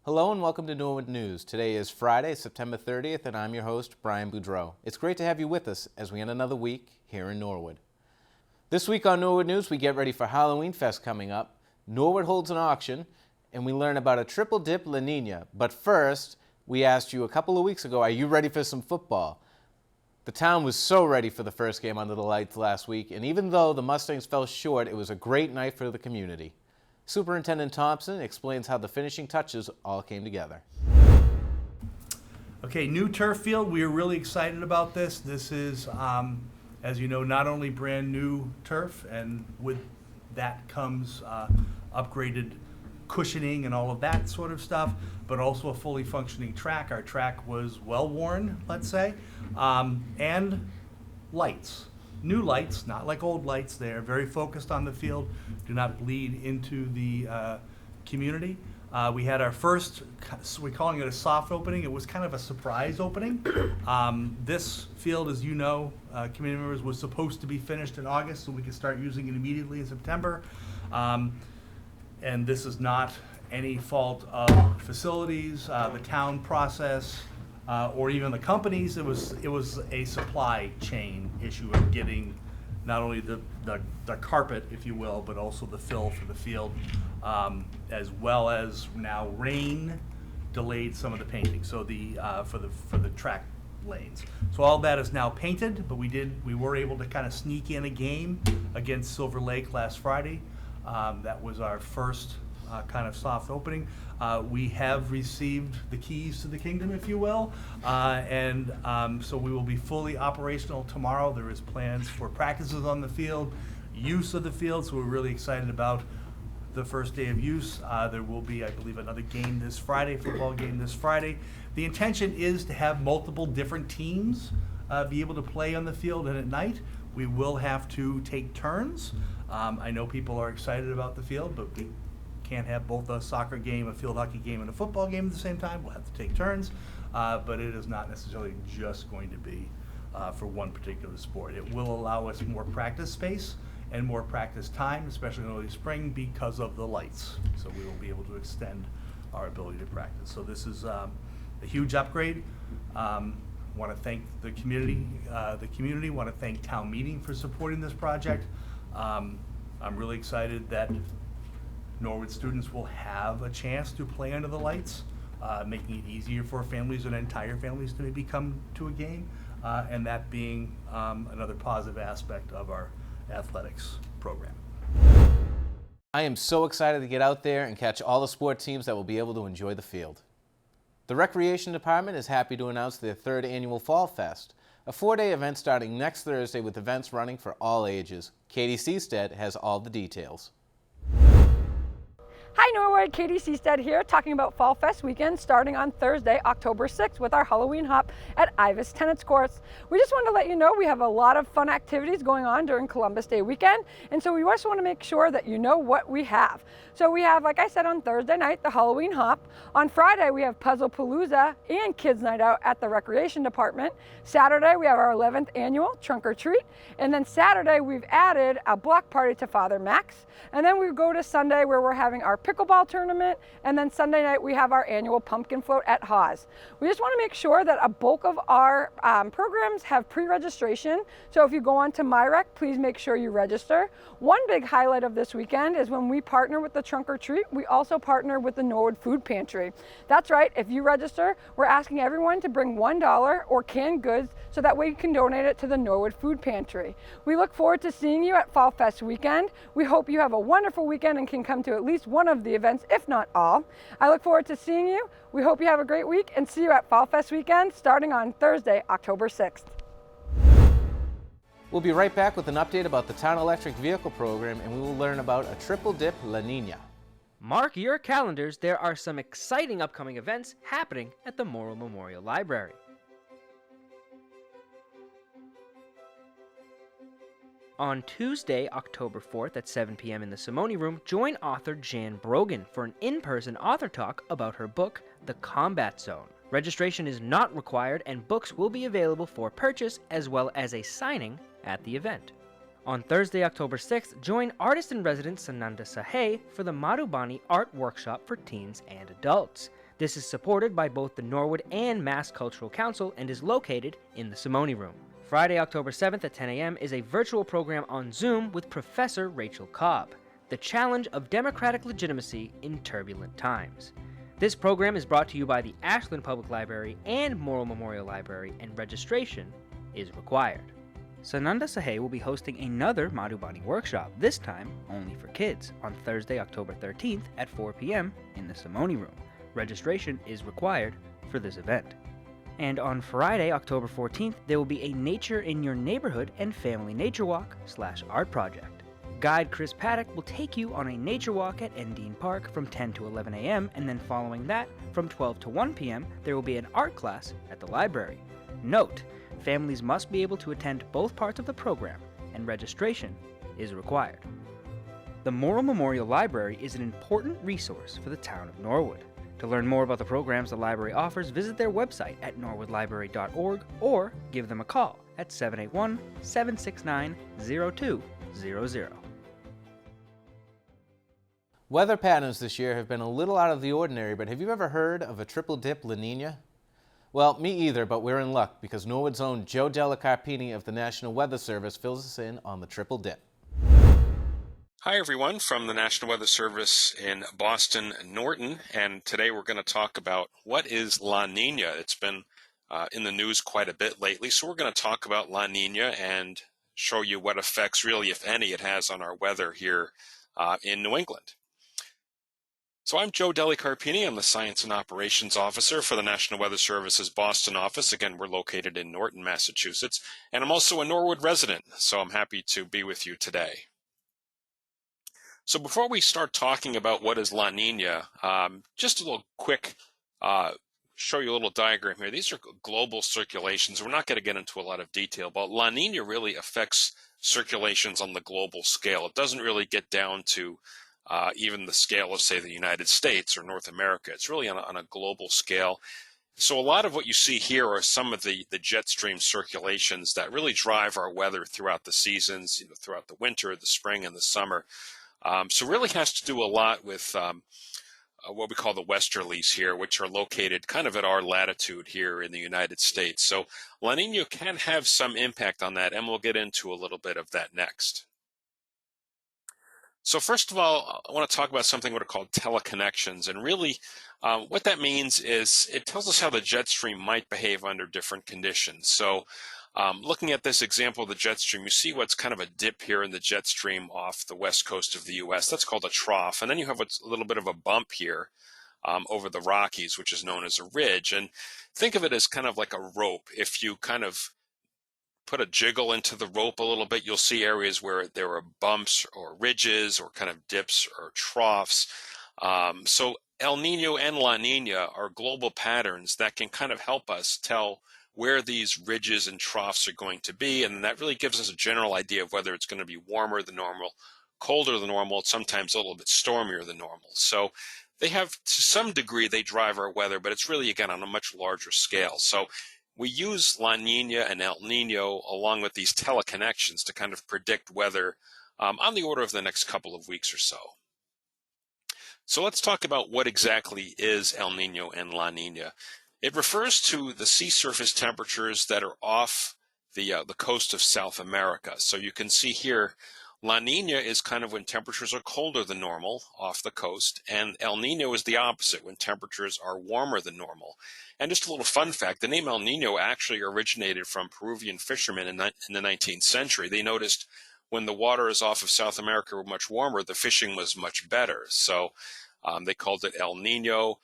Hello and welcome to Norwood News. Today is Friday, September 30th, and I'm your host, Brian Boudreau. It's great to have you with us as we end another week here in Norwood. This week on Norwood News, we get ready for Halloween Fest coming up. Norwood holds an auction, and we learn about a triple dip La Nina. But first, we asked you a couple of weeks ago, are you ready for some football? The town was so ready for the first game under the lights last week, and even though the Mustangs fell short, it was a great night for the community. Superintendent Thompson explains how the finishing touches all came together. Okay, new turf field. We are really excited about this. This is, as you know, not only brand new turf, and with that comes upgraded cushioning and all of that sort of stuff, but also a fully functioning track. Our track was well worn, let's say, and lights. New lights, not like old lights. They are very focused on the field, do not bleed into the community. We had our first, we're calling it a soft opening. It was kind of a surprise opening. This field, as you know, community members, was supposed to be finished in August so we could start using it immediately in September. And this is not any fault of facilities, the town process, or even the companies. It was a supply chain issue of getting not only the carpet, if you will, but also the fill for the field, as well as now rain delayed some of the painting. So for the track lanes. So all that is now painted, but we were able to kind of sneak in a game against Silver Lake last Friday. That was our first kind of soft opening. We have received the keys to the kingdom, if you will, and so we will be fully operational tomorrow. There is plans for practices on the field, use of the field, so we're really excited about the first day of use. There will be, I believe, another game this Friday, football game this Friday. The intention is to have multiple different teams be able to play on the field, and at night we will have to take turns. I know people are excited about the field, but we can't have both a soccer game, a field hockey game, and a football game at the same time. We'll have to take turns, but it is not necessarily just going to be for one particular sport. It will allow us more practice space and more practice time, especially in early spring, because of the lights. So we will be able to extend our ability to practice. So this is a huge upgrade. Want to thank the community. Want to thank town meeting for supporting this project. I'm really excited that Norwood students will have a chance to play under the lights, making it easier for families and entire families to maybe come to a game, and that being another positive aspect of our athletics program. I am so excited to get out there and catch all the sport teams that will be able to enjoy the field. The Recreation Department is happy to announce their third annual Fall Fest, a 4-day event starting next Thursday with events running for all ages. Katie Seastead has all the details. Hi Norwood, Katie Seastead here, talking about Fall Fest weekend starting on Thursday, October 6th with our Halloween hop at Ivis Tennis Courts. We just wanted to let you know we have a lot of fun activities going on during Columbus Day weekend, and so we just want to make sure that you know what we have. So we have, like I said, on Thursday night, the Halloween hop. On Friday, we have Puzzle Palooza and Kids Night Out at the Recreation Department. Saturday, we have our 11th annual Trunk or Treat. And then Saturday, we've added a block party to Father Max. And then we go to Sunday where we're having our pickleball tournament. And then Sunday night, we have our annual pumpkin float at Haas. We just want to make sure that a bulk of our programs have pre-registration. So if you go on to MyRec, please make sure you register. One big highlight of this weekend is when we partner with the Trunk or Treat, we also partner with the Norwood Food Pantry. That's right, if you register, we're asking everyone to bring $1 or canned goods so that way you can donate it to the Norwood Food Pantry. We look forward to seeing you at Fall Fest weekend. We hope you have a wonderful weekend and can come to at least one of the events, if not all. I look forward to seeing you. We hope you have a great week and see you at Fall Fest weekend starting on Thursday, October 6th. We'll be right back with an update about the Town Electric Vehicle Program, and we will learn about a triple dip La Nina. Mark your calendars, there are some exciting upcoming events happening at the Morrill Memorial Library. On Tuesday, October 4th at 7 p.m. in the Simone Room, join author Jan Brogan for an in-person author talk about her book, The Combat Zone. Registration is not required and books will be available for purchase as well as a signing at the event. On Thursday, October 6th, join artist-in-residence Sananda Sahay for the Madhubani Art Workshop for teens and adults. This is supported by both the Norwood and Mass Cultural Council and is located in the Simone Room. Friday, October 7th at 10 a.m. is a virtual program on Zoom with Professor Rachel Cobb, The Challenge of Democratic Legitimacy in Turbulent Times. This program is brought to you by the Ashland Public Library and Morrill Memorial Library, and registration is required. Sananda Sahay will be hosting another Madhubani workshop, this time only for kids, on Thursday, October 13th at 4 p.m. in the Simone Room. Registration is required for this event. And on Friday, October 14th, there will be a Nature in Your Neighborhood and Family Nature Walk / art project. Guide Chris Paddock will take you on a nature walk at Endine Park from 10 to 11 a.m. and then following that, from 12 to 1 p.m., there will be an art class at the library. Note, families must be able to attend both parts of the program, and registration is required. The Morrill Memorial Library is an important resource for the town of Norwood. To learn more about the programs the library offers, visit their website at norwoodlibrary.org or give them a call at 781-769-0200. Weather patterns this year have been a little out of the ordinary, but have you ever heard of a triple dip La Nina? Well, me either, but we're in luck because Norwood's own Joe Della Carpini of the National Weather Service fills us in on the triple dip. Hi everyone from the National Weather Service in Boston, Norton, and today we're going to talk about what is La Nina. It's been in the news quite a bit lately, so we're going to talk about La Nina and show you what effects, really, if any, it has on our weather here in New England. So I'm Joe Della Carpini. I'm the Science and Operations Officer for the National Weather Service's Boston office. Again, we're located in Norton, Massachusetts, and I'm also a Norwood resident, so I'm happy to be with you today. So before we start talking about what is La Nina, just a little quick, show you a little diagram here. These are global circulations. We're not going to get into a lot of detail, but La Nina really affects circulations on the global scale. It doesn't really get down to even the scale of, say, the United States or North America. It's really on a global scale. So a lot of what you see here are some of the jet stream circulations that really drive our weather throughout the seasons, throughout the winter, the spring, and the summer. So really has to do a lot with what we call the westerlies here, which are located kind of at our latitude here in the United States. So La Nina can have some impact on that, and we'll get into a little bit of that next. So first of all, I want to talk about something what are called teleconnections. And really, what that means is it tells us how the jet stream might behave under different conditions. So looking at this example of the jet stream, you see what's kind of a dip here in the jet stream off the west coast of the U.S. That's called a trough. And then you have what's a little bit of a bump here over the Rockies, which is known as a ridge. And think of it as kind of like a rope. If you kind of put a jiggle into the rope a little bit, you'll see areas where there are bumps or ridges or kind of dips or troughs. So El Nino and La Nina are global patterns that can kind of help us tell where these ridges and troughs are going to be, and that really gives us a general idea of whether it's going to be warmer than normal, colder than normal, sometimes a little bit stormier than normal. So they have, to some degree, they drive our weather, but it's really, again, on a much larger scale. So we use La Nina and El Nino along with these teleconnections to kind of predict weather on the order of the next couple of weeks or so. So let's talk about what exactly is El Nino and La Nina. It refers to the sea surface temperatures that are off the coast of South America. So you can see here, La Nina is kind of when temperatures are colder than normal off the coast, and El Nino is the opposite, when temperatures are warmer than normal. And just a little fun fact, the name El Nino actually originated from Peruvian fishermen in the 19th century. They noticed when the waters off of South America were much warmer, the fishing was much better. So they called it El Nino,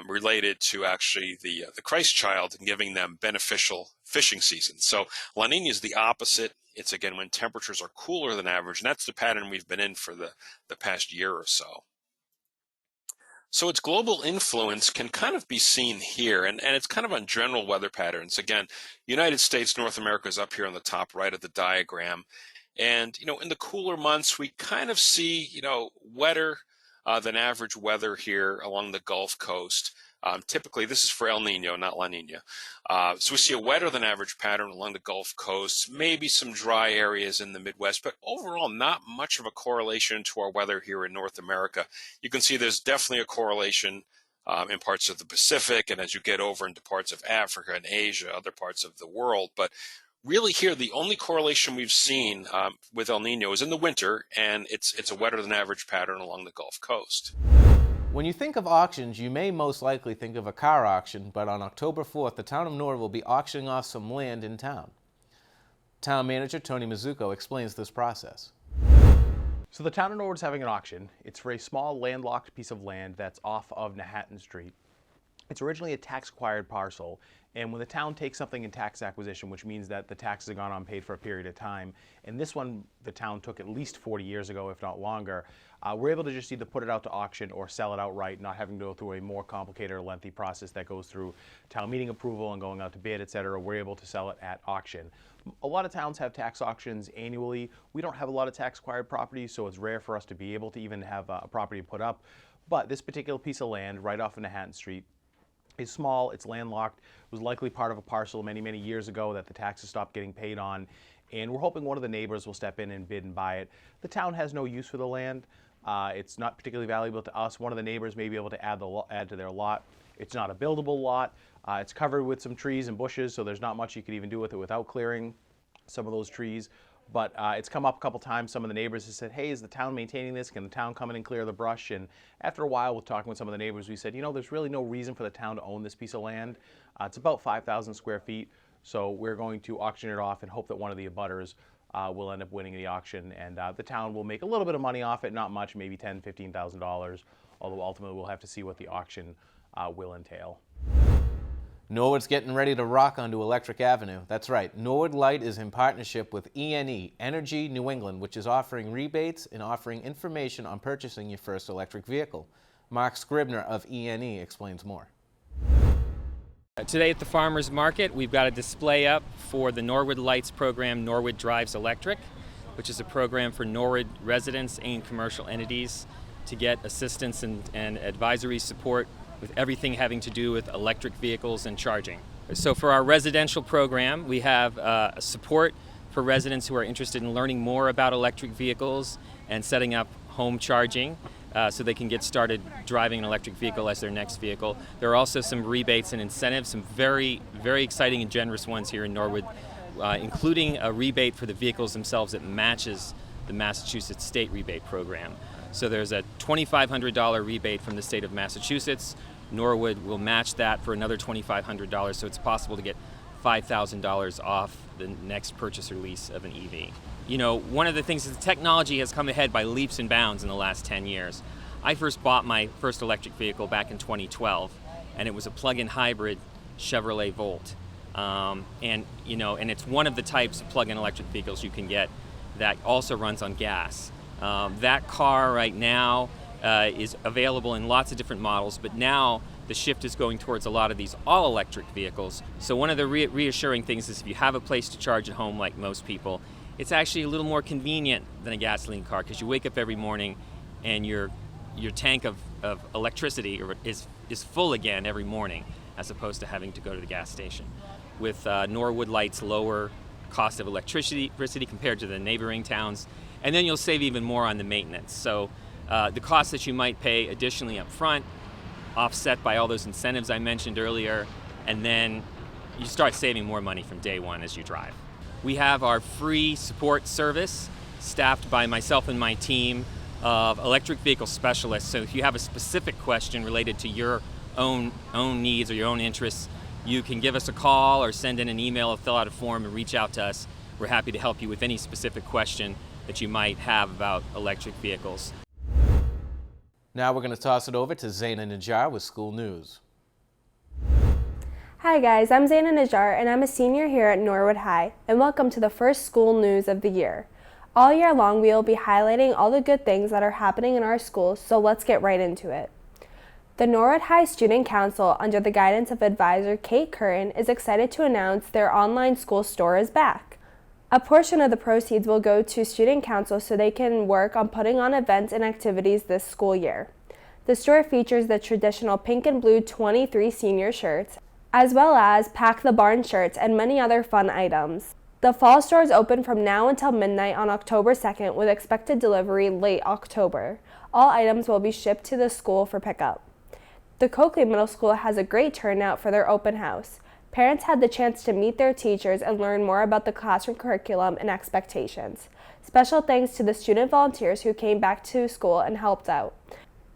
related to actually the Christ child and giving them beneficial fishing seasons. So La Nina is the opposite. It's, again, when temperatures are cooler than average, and that's the pattern we've been in for the past year or so. So its global influence can kind of be seen here, and it's kind of on general weather patterns. Again, United States, North America is up here on the top right of the diagram. And, in the cooler months, we kind of see, wetter than average weather here along the Gulf Coast. Typically, this is for El Nino, not La Nina. So we see a wetter than average pattern along the Gulf Coast, maybe some dry areas in the Midwest, but overall not much of a correlation to our weather here in North America. You can see there's definitely a correlation in parts of the Pacific, and as you get over into parts of Africa and Asia, other parts of the world. But really here, the only correlation we've seen with El Nino is in the winter, and it's a wetter than average pattern along the Gulf Coast. When you think of auctions, you may most likely think of a car auction, but on October 4th, the town of Norwood will be auctioning off some land in town. Town manager Tony Mizuko explains this process. So the town of Norwood is having an auction. It's for a small landlocked piece of land that's off of Manhattan Street. It's originally a tax-acquired parcel, and when the town takes something in tax acquisition, which means that the taxes have gone unpaid for a period of time, and this one the town took at least 40 years ago, if not longer, we're able to just either put it out to auction or sell it outright, not having to go through a more complicated or lengthy process that goes through town meeting approval and going out to bid, etc. We're able to sell it at auction. A lot of towns have tax auctions annually. We don't have a lot of tax-acquired properties, so it's rare for us to be able to even have a property put up. But this particular piece of land right off of Manhattan Street is small, it's landlocked, it was likely part of a parcel many, many years ago that the taxes stopped getting paid on, and we're hoping one of the neighbors will step in and bid and buy it. The town has no use for the land. It's not particularly valuable to us. One of the neighbors may be able to add to their lot. It's not a buildable lot. It's covered with some trees and bushes, so there's not much you could even do with it without clearing some of those trees. But it's come up a couple times. Some of the neighbors have said, hey, is the town maintaining this? Can the town come in and clear the brush? And after a while, with talking with some of the neighbors, we said, you know, there's really no reason for the town to own this piece of land. It's about 5,000 square feet, so we're going to auction it off and hope that one of the abutters will end up winning the auction. And the town will make a little bit of money off it, not much, maybe $10,000, $15,000, although ultimately we'll have to see what the auction will entail. Norwood's getting ready to rock onto Electric Avenue. That's right, Norwood Light is in partnership with ENE, Energy New England, which is offering rebates and offering information on purchasing your first electric vehicle. Mark Scribner of ENE explains more. Today at the Farmers Market, we've got a display up for the Norwood Lights program, Norwood Drives Electric, which is a program for Norwood residents and commercial entities to get assistance and advisory support with everything having to do with electric vehicles and charging. So for our residential program, we have support for residents who are interested in learning more about electric vehicles and setting up home charging so they can get started driving an electric vehicle as their next vehicle. There are also some rebates and incentives, some very, very exciting and generous ones here in Norwood, including a rebate for the vehicles themselves that matches the Massachusetts state rebate program. So there's a $2,500 rebate from the state of Massachusetts. Norwood will match that for another $2,500, so it's possible to get $5,000 off the next purchase or lease of an EV. You know, one of the things is the technology has come ahead by leaps and bounds in the last 10 years. I first bought my first electric vehicle back in 2012, and it was a plug-in hybrid Chevrolet Volt. And it's one of the types of plug-in electric vehicles you can get that also runs on gas. That car right now is available in lots of different models, but now the shift is going towards a lot of these all-electric vehicles. So one of the reassuring things is if you have a place to charge at home like most people, it's actually a little more convenient than a gasoline car because you wake up every morning and your tank of electricity is full again every morning as opposed to having to go to the gas station. With Norwood Light's lower cost of electricity compared to the neighboring towns, and then you'll save even more on the maintenance. So the cost that you might pay additionally up front, offset by all those incentives I mentioned earlier, and then you start saving more money from day one as you drive. We have our free support service staffed by myself and my team of electric vehicle specialists. So if you have a specific question related to your own needs or your own interests, you can give us a call or send in an email or fill out a form and reach out to us. We're happy to help you with any specific question that you might have about electric vehicles. Now we're going to toss it over to Zaina Najjar with school news. Hi guys, I'm Zaina Najjar and I'm a senior here at Norwood High, and welcome to the first school news of the year. All year long we will be highlighting all the good things that are happening in our schools, so let's get right into it. The Norwood High Student Council, under the guidance of advisor Kate Curtin, is excited to announce their online school store is back. A portion of the proceeds will go to Student Council so they can work on putting on events and activities this school year. The store features the traditional pink and blue 23 senior shirts, as well as Pack the Barn shirts and many other fun items. The fall store is open from now until midnight on October 2nd with expected delivery late October. All items will be shipped to the school for pickup. The Coakley Middle School has a great turnout for their open house. Parents had the chance to meet their teachers and learn more about the classroom curriculum and expectations. Special thanks to the student volunteers who came back to school and helped out.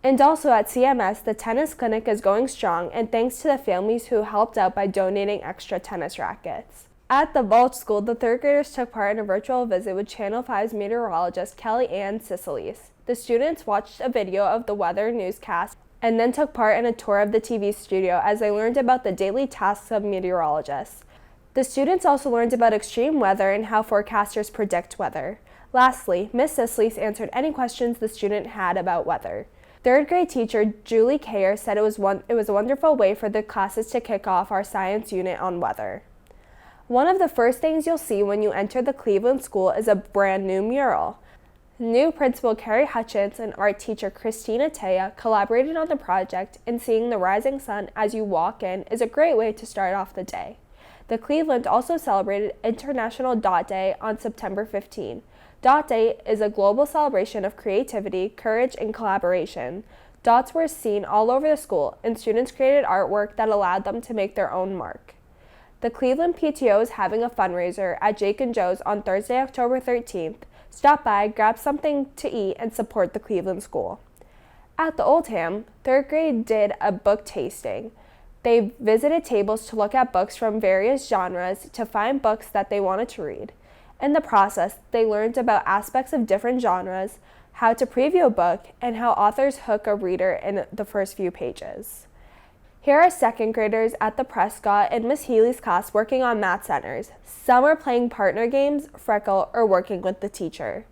And also at CMS, the tennis clinic is going strong, and thanks to the families who helped out by donating extra tennis rackets. At the Balch School, the third graders took part in a virtual visit with Channel 5's meteorologist Kelly Ann Sicilis. The students watched a video of the weather newscast and then took part in a tour of the TV studio as they learned about the daily tasks of meteorologists. The students also learned about extreme weather and how forecasters predict weather. Lastly, Ms. Sicilis answered any questions the student had about weather. Third grade teacher Julie Kayer said it was a wonderful way for the classes to kick off our science unit on weather. One of the first things you'll see when you enter the Cleveland School is a brand new mural. New principal Carrie Hutchins and art teacher Christina Teja collaborated on the project, and seeing the rising sun as you walk in is a great way to start off the day. The Cleveland also celebrated International Dot Day on September 15. Dot Day is a global celebration of creativity, courage, and collaboration. Dots were seen all over the school, and students created artwork that allowed them to make their own mark. The Cleveland PTO is having a fundraiser at Jake and Joe's on Thursday, October 13th. Stop by, grab something to eat, and support the Cleveland School. At the Oldham, third grade did a book tasting. They visited tables to look at books from various genres to find books that they wanted to read. In the process, they learned about aspects of different genres, how to preview a book, and how authors hook a reader in the first few pages. Here are second graders at the Prescott and Miss Healy's class working on math centers. Some are playing partner games, Freckle, or working with the teacher.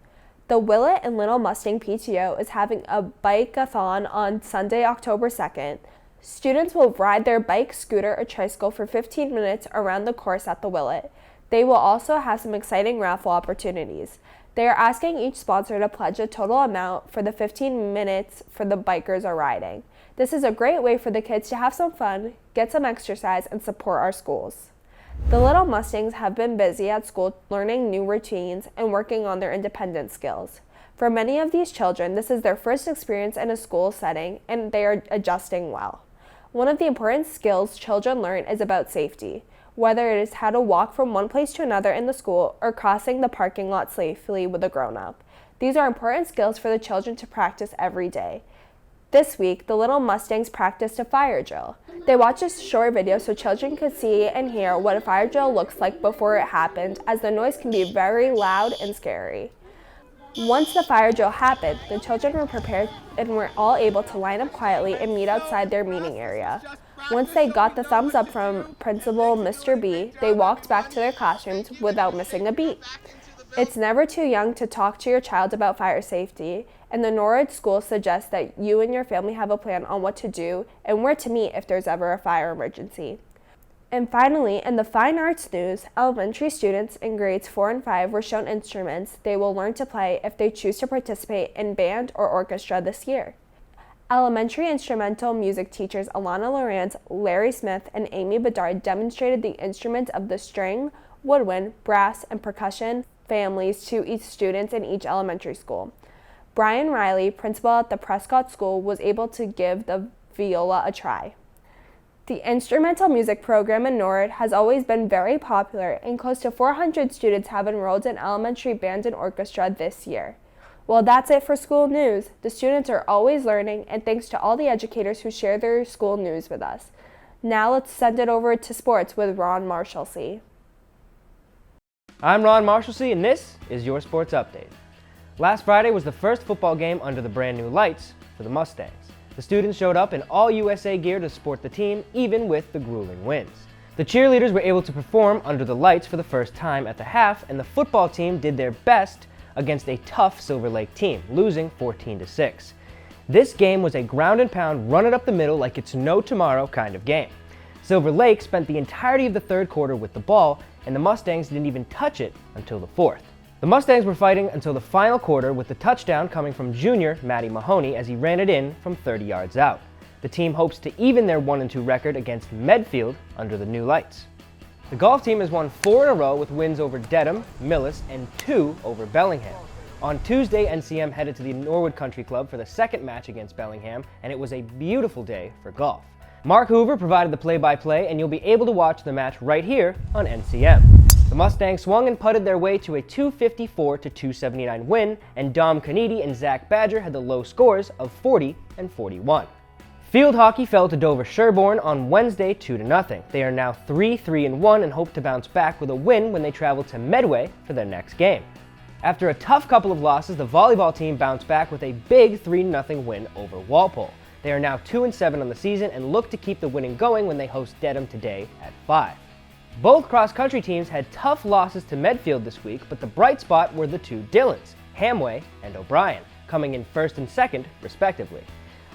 The Willett and Little Mustang PTO is having a bike-a-thon on Sunday, October 2nd. Students will ride their bike, scooter, or tricycle for 15 minutes around the course at the Willett. They will also have some exciting raffle opportunities. They are asking each sponsor to pledge a total amount for the 15 minutes for the bikers are riding. This is a great way for the kids to have some fun, get some exercise, and support our schools. The Little Mustangs have been busy at school learning new routines and working on their independent skills. For many of these children, this is their first experience in a school setting, and they are adjusting well. One of the important skills children learn is about safety, whether it is how to walk from one place to another in the school or crossing the parking lot safely with a grown-up. These are important skills for the children to practice every day. This week, the Little Mustangs practiced a fire drill. They watched a short video so children could see and hear what a fire drill looks like before it happened, as the noise can be very loud and scary. Once the fire drill happened, the children were prepared and were all able to line up quietly and meet outside their meeting area. Once they got the thumbs up from Principal Mr. B, they walked back to their classrooms without missing a beat. It's never too young to talk to your child about fire safety, and the Norwood School suggests that you and your family have a plan on what to do and where to meet if there's ever a fire emergency. And finally, in the fine arts news, elementary students in grades 4 and 5 were shown instruments they will learn to play if they choose to participate in band or orchestra this year. Elementary instrumental music teachers Alana Lawrence, Larry Smith, and Amy Bedard demonstrated the instruments of the string, woodwind, brass, and percussion families to each students in each elementary school. Brian Riley, principal at the Prescott School, was able to give the viola a try. The instrumental music program in Norwood has always been very popular, and close to 400 students have enrolled in elementary band and orchestra this year. Well, that's it for school news. The students are always learning, and thanks to all the educators who share their school news with us. Now let's send it over to sports with Ron Marshalsea. I'm Ron Marshalsea, and this is your Sports Update. Last Friday was the first football game under the brand new lights for the Mustangs. The students showed up in all USA gear to support the team, even with the grueling winds. The cheerleaders were able to perform under the lights for the first time at the half, and the football team did their best against a tough Silver Lake team, losing 14-6. This game was a ground and pound, run it up the middle like it's no tomorrow kind of game. Silver Lake spent the entirety of the third quarter with the ball, and the Mustangs didn't even touch it until the fourth. The Mustangs were fighting until the final quarter, with the touchdown coming from junior Matty Mahoney as he ran it in from 30 yards out. The team hopes to even their 1-2 record against Medfield under the new lights. The golf team has won 4 in a row with wins over Dedham, Millis, and 2 over Bellingham. On Tuesday, NCM headed to the Norwood Country Club for the second match against Bellingham, and it was a beautiful day for golf. Mark Hoover provided the play-by-play, and you'll be able to watch the match right here on NCM. The Mustangs swung and putted their way to a 254-279 win, and Dom Canidi and Zach Badger had the low scores of 40 and 41. Field hockey fell to Dover Sherborne on Wednesday 2-0. They are now 3-3-1 and hope to bounce back with a win when they travel to Medway for their next game. After a tough couple of losses, the volleyball team bounced back with a big 3-0 win over Walpole. They are now 2-7 on the season and look to keep the winning going when they host Dedham today at 5. Both cross-country teams had tough losses to Medfield this week, but the bright spot were the two Dillons, Hamway and O'Brien, coming in first and second, respectively.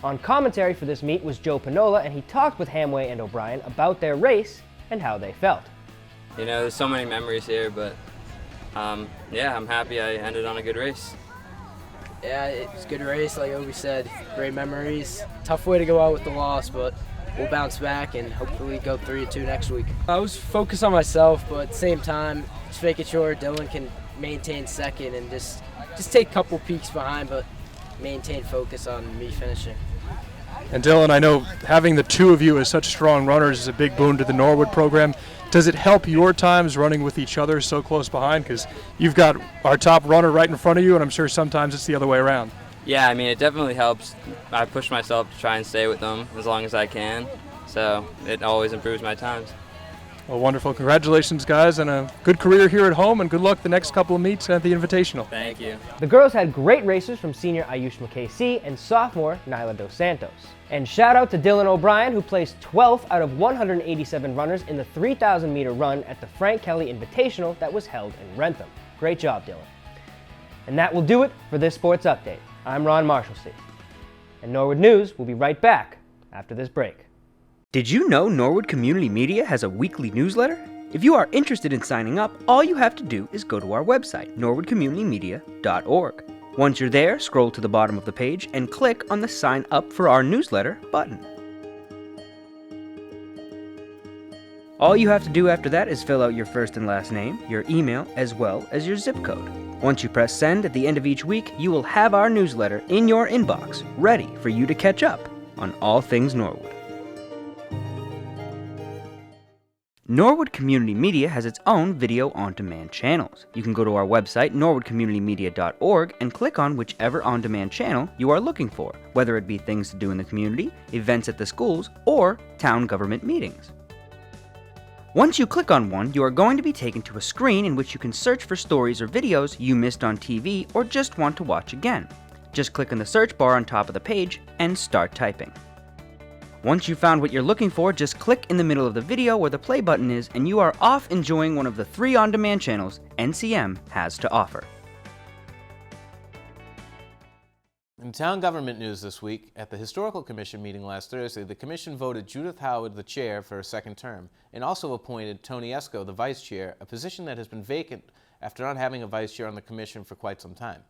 On commentary for this meet was Joe Pinola, and he talked with Hamway and O'Brien about their race and how they felt. You know, there's so many memories here, but yeah, I'm happy I ended on a good race. Yeah, it's a good race, like Obi said. Great memories. Tough way to go out with the loss, but we'll bounce back and hopefully go 3-2 next week. I was focused on myself, but at the same time, just making sure Dylan can maintain second and just take a couple peaks behind, but maintain focus on me finishing. And Dylan, I know having the two of you as such strong runners is a big boon to the Norwood program. Does it help your times running with each other so close behind? Because you've got our top runner right in front of you, and I'm sure sometimes it's the other way around. Yeah, I mean, it definitely helps. I push myself to try and stay with them as long as I can, so it always improves my times. Well, wonderful. Congratulations, guys, and a good career here at home, and good luck the next couple of meets at the Invitational. Thank you. The girls had great races from senior Ayush McKay and sophomore Nyla Dos Santos. And shout out to Dylan O'Brien, who placed 12th out of 187 runners in the 3,000 meter run at the Frank Kelly Invitational that was held in Rentham. Great job, Dylan. And that will do it for this sports update. I'm Ron Marshallsea. And Norwood News will be right back after this break. Did you know Norwood Community Media has a weekly newsletter? If you are interested in signing up, all you have to do is go to our website, norwoodcommunitymedia.org. Once you're there, scroll to the bottom of the page and click on the Sign Up for Our Newsletter button. All you have to do after that is fill out your first and last name, your email, as well as your zip code. Once you press send at the end of each week, you will have our newsletter in your inbox, ready for you to catch up on all things Norwood. Norwood Community Media has its own video on-demand channels. You can go to our website, norwoodcommunitymedia.org, and click on whichever on-demand channel you are looking for, whether it be things to do in the community, events at the schools, or town government meetings. Once you click on one, you are going to be taken to a screen in which you can search for stories or videos you missed on TV or just want to watch again. Just click on the search bar on top of the page and start typing. Once you've found what you're looking for, just click in the middle of the video where the play button is and you are off enjoying one of the 3 on-demand channels NCM has to offer. In town government news this week, at the Historical Commission meeting last Thursday, the Commission voted Judith Howard the chair for a second term and also appointed Tony Esco the vice chair, a position that has been vacant after not having a vice chair on the Commission for quite some time.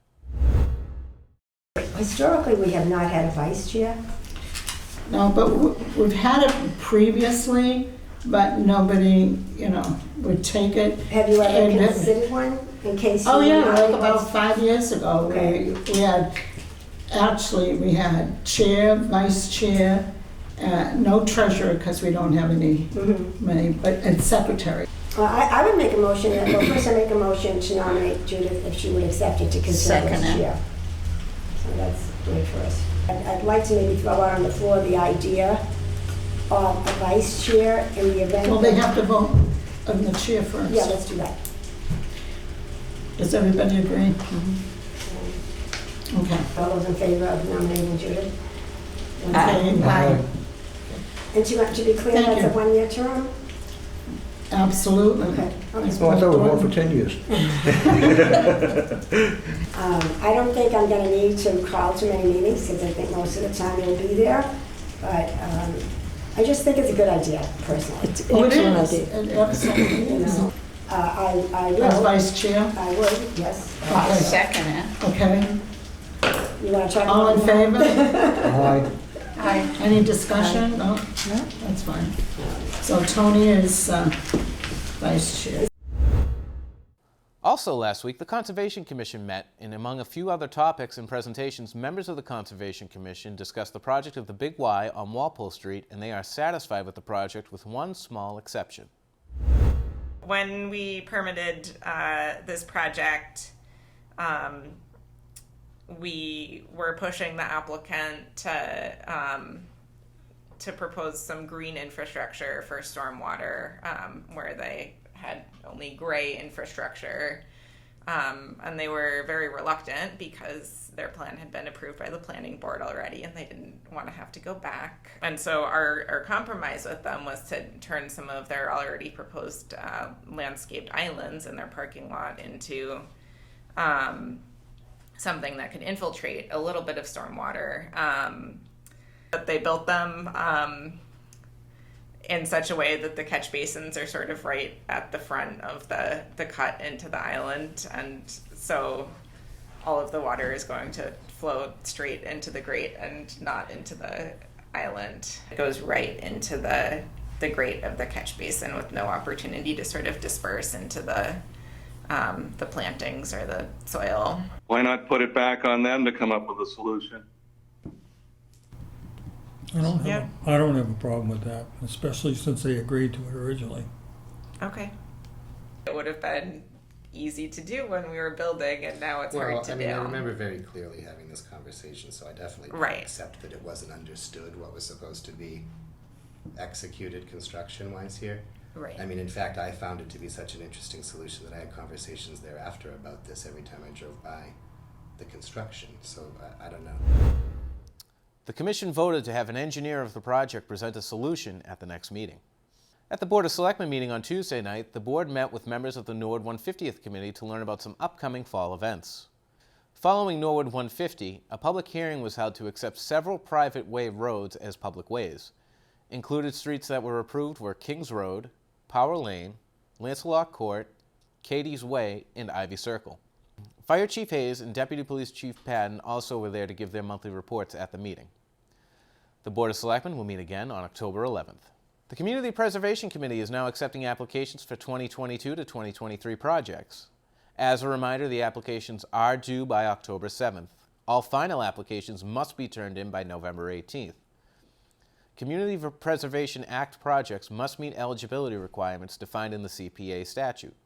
Historically, we have not had a vice chair. No, but we've had it previously, but nobody, would take it. Have you ever considered one in case? Oh yeah, like about 5 years ago, okay. we had chair, vice chair, no treasurer because we don't have any money, and secretary. I would make a motion. Well, first I make a motion to nominate Judith if she would accept it to consider as chair. So that's good for us. I'd like to maybe throw out on the floor the idea of a vice chair in the event. Well, they have to vote on the chair first. Yeah, let's do that. Does everybody agree? Okay. All those in favor of nominating Judith? Aye. And to be clear, that's a 1-year term? Absolutely. Okay. I thought that was one for 10 years. I don't think I'm going to need to call too many meetings because I think most of the time you'll be there. But I just think it's a good idea, personally. It's an excellent idea. Absolutely. I will. As vice chair? I would, yes. Okay. Second it. Okay. You want to talk all in favor? Aye. Aye. Any discussion? No? No? That's fine. So Tony is vice chair. Also last week, the Conservation Commission met, and among a few other topics and presentations, members of the Conservation Commission discussed the project of the Big Y on Walpole Street, and they are satisfied with the project with one small exception. When we permitted this project, we were pushing the applicant to propose some green infrastructure for stormwater, where they had only gray infrastructure, and they were very reluctant because their plan had been approved by the planning board already and they didn't want to have to go back. And so our compromise with them was to turn some of their already proposed landscaped islands in their parking lot into something that could infiltrate a little bit of stormwater. But they built them in such a way that the catch basins are sort of right at the front of the cut into the island, and so all of the water is going to flow straight into the grate and not into the island. It goes right into the grate of the catch basin with no opportunity to sort of disperse into the plantings or the soil. Why not put it back on them to come up with a solution? I don't have a problem with that, especially since they agreed to it originally. Okay. It would have been easy to do when we were building, and now it's hard to do. I remember very clearly having this conversation, so I definitely don't accept that it wasn't understood what was supposed to be executed construction-wise here. Right. I mean, in fact, I found it to be such an interesting solution that I had conversations thereafter about this every time I drove by the construction, so I don't know. The Commission voted to have an engineer of the project present a solution at the next meeting. At the Board of Selectmen meeting on Tuesday night, the board met with members of the Norwood 150th Committee to learn about some upcoming fall events. Following Norwood 150, a public hearing was held to accept several private way roads as public ways. Included streets that were approved were Kings Road, Power Lane, Lancelot Court, Katie's Way, and Ivy Circle. Fire Chief Hayes and Deputy Police Chief Patton also were there to give their monthly reports at the meeting. The Board of Selectmen will meet again on October 11th. The Community Preservation Committee is now accepting applications for 2022 to 2023 projects. As a reminder, the applications are due by October 7th. All final applications must be turned in by November 18th. Community Preservation Act projects must meet eligibility requirements defined in the CPA statute.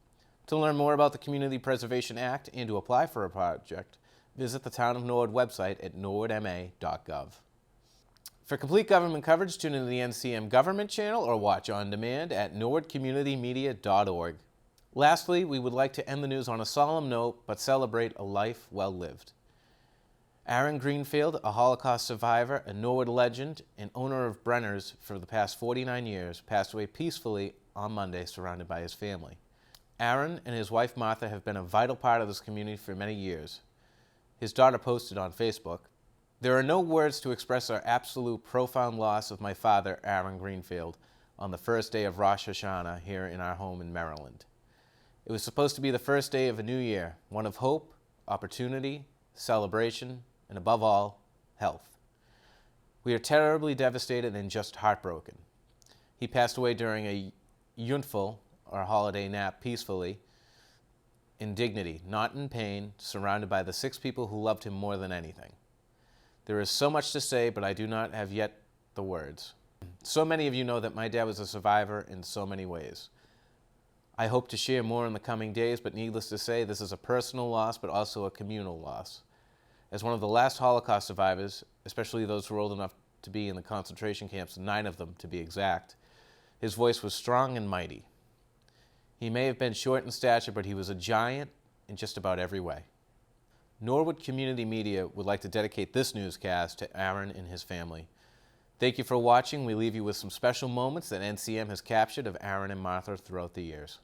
To learn more about the Community Preservation Act and to apply for a project, visit the Town of Norwood website at norwoodma.gov. For complete government coverage, tune into the NCM Government Channel or watch on demand at norwoodcommunitymedia.org. Lastly, we would like to end the news on a solemn note, but celebrate a life well lived. Aaron Greenfield, a Holocaust survivor, a Norwood legend, and owner of Brenner's for the past 49 years, passed away peacefully on Monday, surrounded by his family. Aaron and his wife Martha have been a vital part of this community for many years. His daughter posted on Facebook, "There are no words to express our absolute profound loss of my father, Aaron Greenfield, on the first day of Rosh Hashanah here in our home in Maryland. It was supposed to be the first day of a new year, one of hope, opportunity, celebration, and above all, health. We are terribly devastated and just heartbroken. He passed away during a yuntful, or holiday nap, peacefully, in dignity, not in pain, surrounded by the 6 people who loved him more than anything. There is so much to say, but I do not have yet the words. So many of you know that my dad was a survivor in so many ways. I hope to share more in the coming days, but needless to say, this is a personal loss, but also a communal loss. As one of the last Holocaust survivors, especially those who were old enough to be in the concentration camps, 9 of them to be exact, his voice was strong and mighty. He may have been short in stature, but he was a giant in just about every way." Norwood Community Media would like to dedicate this newscast to Aaron and his family. Thank you for watching. We leave you with some special moments that NCM has captured of Aaron and Martha throughout the years.